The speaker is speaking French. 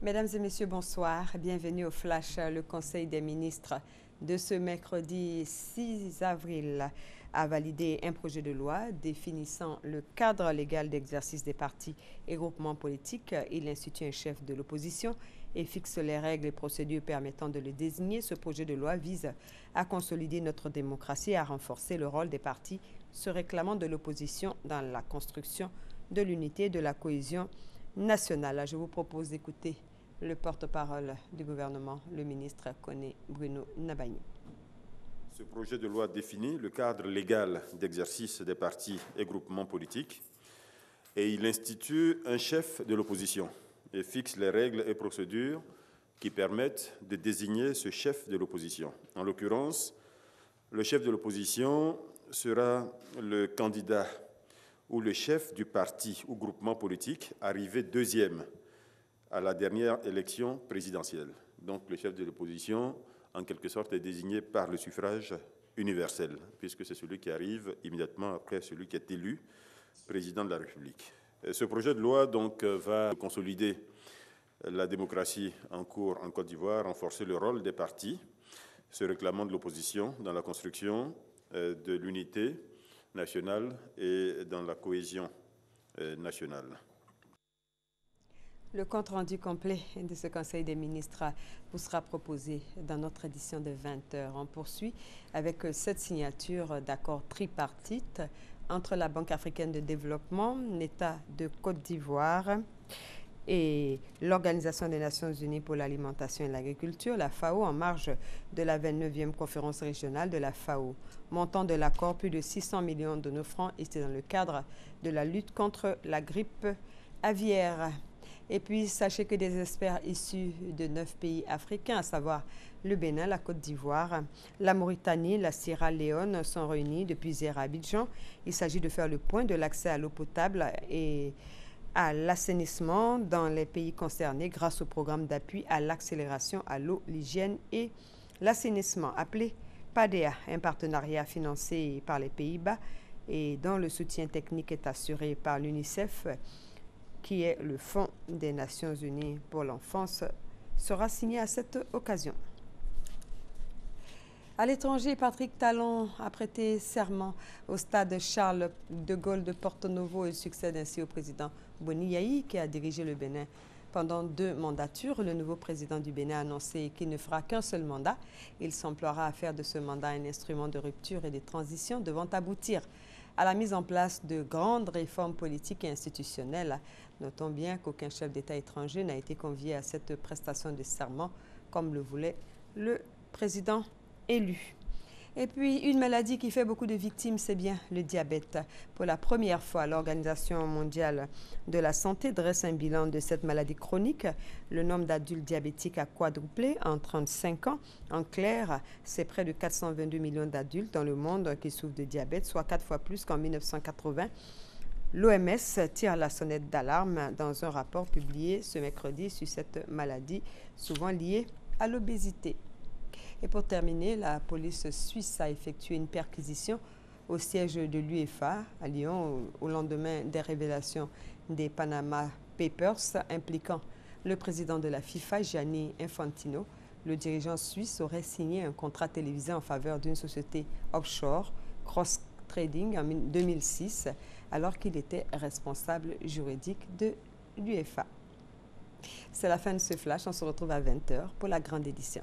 Mesdames et messieurs, bonsoir. Bienvenue au Flash. Le Conseil des ministres de ce mercredi 6 avril a validé un projet de loi définissant le cadre légal d'exercice des partis et groupements politiques. Il institue un chef de l'opposition et fixe les règles et procédures permettant de le désigner. Ce projet de loi vise à consolider notre démocratie et à renforcer le rôle des partis se réclamant de l'opposition dans la construction de l'unité et de la cohésion nationale. Je vous propose d'écouter le porte-parole du gouvernement, le ministre Koné Bruno Nabagny. Ce projet de loi définit le cadre légal d'exercice des partis et groupements politiques et il institue un chef de l'opposition et fixe les règles et procédures qui permettent de désigner ce chef de l'opposition. En l'occurrence, le chef de l'opposition sera le candidat ou le chef du parti ou groupement politique arrivé deuxième à la dernière élection présidentielle. Donc le chef de l'opposition, en quelque sorte, est désigné par le suffrage universel, puisque c'est celui qui arrive immédiatement après celui qui est élu président de la République. Ce projet de loi donc va consolider la démocratie en cours en Côte d'Ivoire, renforcer le rôle des partis, se réclamant de l'opposition dans la construction de l'unité nationale et dans la cohésion nationale. Le compte-rendu complet de ce Conseil des ministres vous sera proposé dans notre édition de 20h. On poursuit avec cette signature d'accords tripartites entre la Banque africaine de développement, l'État de Côte d'Ivoire et l'Organisation des Nations unies pour l'alimentation et l'agriculture, la FAO, en marge de la 29e conférence régionale de la FAO. Montant de l'accord, plus de 600 millions de nos francs, et c'est dans le cadre de la lutte contre la grippe aviaire. Et puis, sachez que des experts issus de 9 pays africains, à savoir le Bénin, la Côte d'Ivoire, la Mauritanie, la Sierra Leone, sont réunis depuis hier à Abidjan. Il s'agit de faire le point de l'accès à l'eau potable et à l'assainissement dans les pays concernés grâce au programme d'appui à l'accélération à l'eau, l'hygiène et l'assainissement, appelé PADEA, un partenariat financé par les Pays-Bas et dont le soutien technique est assuré par l'UNICEF, qui est le Fonds des Nations Unies pour l'enfance, sera signé à cette occasion. À l'étranger, Patrick Talon a prêté serment au stade Charles de Gaulle de Porto Novo et succède ainsi au président Boni Yayi, qui a dirigé le Bénin pendant 2 mandatures. Le nouveau président du Bénin a annoncé qu'il ne fera qu'un seul mandat. Il s'emploiera à faire de ce mandat un instrument de rupture et de transition devant aboutir à la mise en place de grandes réformes politiques et institutionnelles. Notons bien qu'aucun chef d'État étranger n'a été convié à cette prestation de serment, comme le voulait le président élu. Et puis, une maladie qui fait beaucoup de victimes, c'est bien le diabète. Pour la première fois, l'Organisation mondiale de la santé dresse un bilan de cette maladie chronique. Le nombre d'adultes diabétiques a quadruplé en 35 ans. En clair, c'est près de 422 millions d'adultes dans le monde qui souffrent de diabète, soit 4 fois plus qu'en 1980. L'OMS tire la sonnette d'alarme dans un rapport publié ce mercredi sur cette maladie, souvent liée à l'obésité. Et pour terminer, la police suisse a effectué une perquisition au siège de l'UEFA à Lyon au lendemain des révélations des Panama Papers impliquant le président de la FIFA, Gianni Infantino. Le dirigeant suisse aurait signé un contrat télévisé en faveur d'une société offshore, Cross Trading, en 2006, alors qu'il était responsable juridique de l'UEFA. C'est la fin de ce flash. On se retrouve à 20h pour la grande édition.